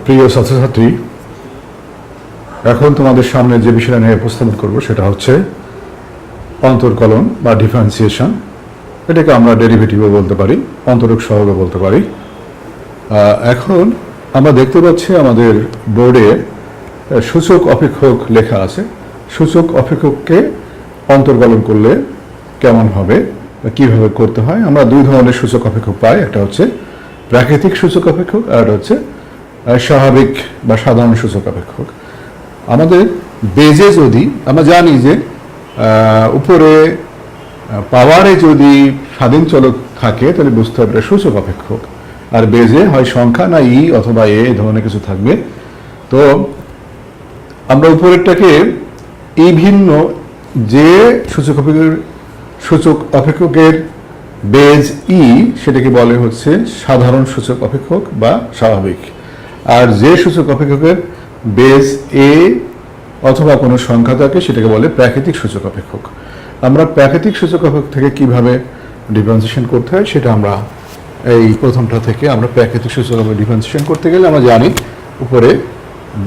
প্রিয় ছাত্রছাত্রী, এখন তোমাদের সামনে যে বিষয়টা নিয়ে উপস্থাপন করব সেটা হচ্ছে অন্তর্কলন বা ডিফারেন্সিয়েশন। এটাকে আমরা ডেরিভেটিভও বলতে পারি, অন্তরক সহগও বলতে পারি। এখন আমরা দেখতে পাচ্ছি আমাদের বোর্ডে সূচক অপেক্ষক লেখা আছে। সূচক অপেক্ষককে অন্তর্কলন করলে কেমন হবে বা কীভাবে করতে হয়। আমরা দুই ধরনের সূচক অপেক্ষক পাই, একটা হচ্ছে প্রাকৃতিক সূচক অপেক্ষক আর একটা হচ্ছে স্বাভাবিক বা সাধারণ সূচক অপেক্ষক। আমাদের বেজে যদি আমরা জানি যে উপরে পাওয়ারে যদি স্বাধীন চলক থাকে তাহলে বুঝতে হবে সূচক অপেক্ষক, আর বেজে হয় সংখ্যা না ই অথবা এ ধরনের কিছু থাকবে। তো আমরা উপরেরটাকে এই ভিন্ন যে সূচক অপেক্ষকের বেজ ই সেটাকে বলে হচ্ছে সাধারণ সূচক অপেক্ষক বা স্বাভাবিক, আর যে সূচক অপেক্ষকের বেজ এ অথবা কোনো সংখ্যা থাকে সেটাকে বলে প্রাকৃতিক সূচক অপেক্ষক। আমরা প্রাকৃতিক সূচক অপেক্ষক থেকে কিভাবে ডিফারেন্সিয়েশন করতে হয় সেটা আমরা এই প্রথমটা থেকে আমরা প্রাকৃতিক সূচক অপেক্ষক ডিফারেন্সিয়েশন করতে গেলে আমরা জানি উপরে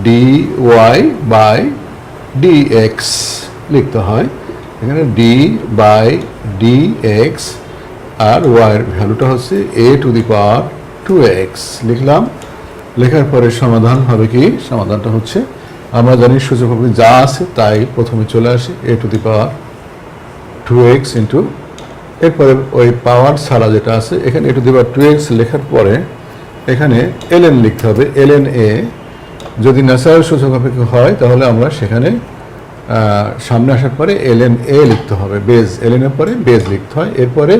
D Y by D x লিখতে হয়। এখানে ডি বাই ডি এক্স আর ওয়াইয়ের ভ্যালুটা হচ্ছে এ টু দি পাওয়ার 2x লিখলাম। লেখার পরে সমাধান হবে কি? সমাধানটা হচ্ছে আমরা জানি সূচক অপেক্ষক যা আছে তাই প্রথমে চলে আসে এ to the power 2x into, এরপরে ওই পাওয়ার ছাড়া যেটা আছে এখানে এ টু দি পাওয়ার 2x লেখার পরে এখানে ln লিখতে হবে। ln a যদি ন্যাচারাল সূচক অপেক্ষক হয় তাহলে আমরা সেখানে সামনে আসার পরে ln a লিখতে হবে, বেজ ln এর পরে বেজ লিখতে হয়। এরপরে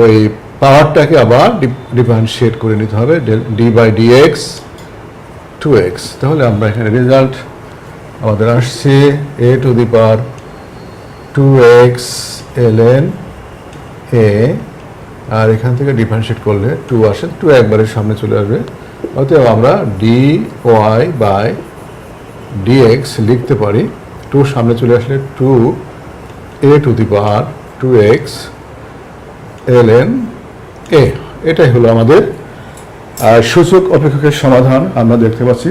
ওই পাওয়ারটাকে আবার ডিফারেন্সিয়েট করে নিতে হবে D by D x 2x। তাহলে আমরা এখানে রেজাল্ট আমাদের আসছে a to the power 2x ln a, আর এখান থেকে ডিফারেন্সিয়েট করলে 2 আসে, 2 একবারের সামনে চলে আসবে। অতএব আমরা d Y by D x লিখতে পারি 2 সামনে চলে আসলে 2 a to the power 2x ln a। এটাই হলো আমাদের সূচক অপেক্ষকের সমাধান। আমরা দেখতে পাচ্ছি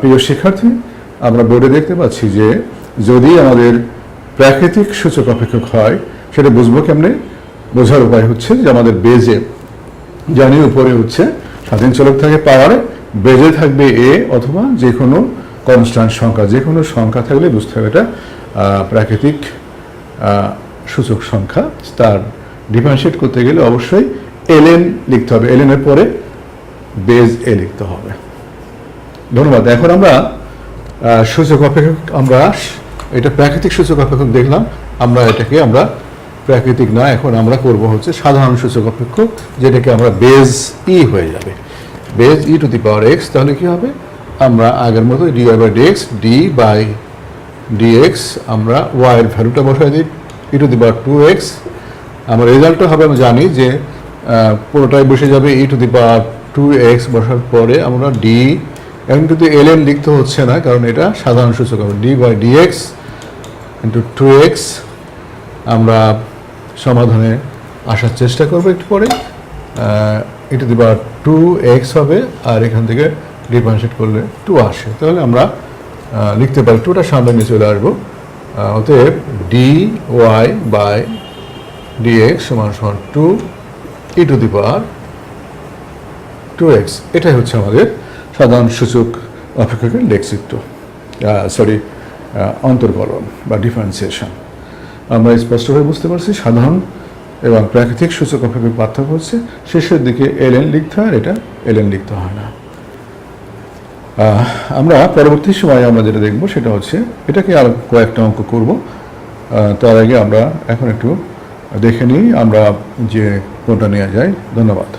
প্রিয় শিক্ষার্থী, আমরা বোর্ডে দেখতে পাচ্ছি যে যদি আমাদের প্রাকৃতিক সূচক অপেক্ষক হয় সেটা বুঝবো কেমনে? বোঝার উপায় হচ্ছে যে আমাদের বেজে জানি উপরে হচ্ছে স্বাধীন চলক থাকে পাওয়ারে, বেজে থাকবে এ অথবা যে কোনো কনস্ট্যান্ট সংখ্যা, যে কোনো সংখ্যা থাকলে বুঝতে হবে এটা প্রাকৃতিক সূচক সংখ্যা। তার ডিফারেন্সিয়েট করতে গেলে অবশ্যই ln লিখতে হবে, ln এর পরে বেজ এ লিখতে হবে। ধন্যবাদ। এখন আমরা সূচক অপেক্ষক, আমরা এটা প্রাকৃতিক সূচক অপেক্ষক দেখলাম, আমরা এটাকে আমরা প্রাকৃতিক না, এখন আমরা করব হচ্ছে সাধারণ সূচক অপেক্ষক, যেটাকে আমরা বেজ ই হয়ে যাবে, base e to the power x. তাহলে কি হবে? আমরা আগের মতো D Y by D X, D by D X আমরা ওয়াইয়ের ভ্যালুটা বসাই দিই ই টু দি পাওয়ার 2x। আমার রেজাল্টটা হবে, আমি জানি যে পুরোটাই বসে যাবে ই টু দি পাওয়ার 2x বসার পরে আমরা ডি, এখন কিন্তু ln লিখতে হচ্ছে না কারণ এটা সাধারণ সূচক হবে, D by D X into 2x। আমরা সমাধানে আসার চেষ্টা করবো একটু পরে। ই টু দি পাওয়ার 2x হবে আর এখান থেকে ডিফারেন্সিয়েট করলে 2 আসে। তাহলে আমরা লিখতে পারি 2টা সামনে নিয়ে চলে আসবো। অতএব D Y by D X সমান সমান 2 ই টু দি পাওয়ার 2x। এটাই হচ্ছে আমাদের সাধারণ সূচক অপেক্ষকের লেখচিত্র, অন্তর্কলন বা ডিফারেন্সিয়েশন। আমরা স্পষ্টভাবে বুঝতে পারছি সাধারণ এবং প্রাকৃতিক সূচক অপেক্ষক পার্থক্য হচ্ছে শেষের দিকে ln লিখতে হয়, এটা ln লিখতে হয় না। আমরা পরবর্তী সময়ে আমরা যেটা দেখব সেটা হচ্ছে এটাকে আর কয়েকটা অঙ্ক করব। তার আগে আমরা এখন একটু দেখে নিই আমরা যে কোনটা নেওয়া যায়। ধন্যবাদ।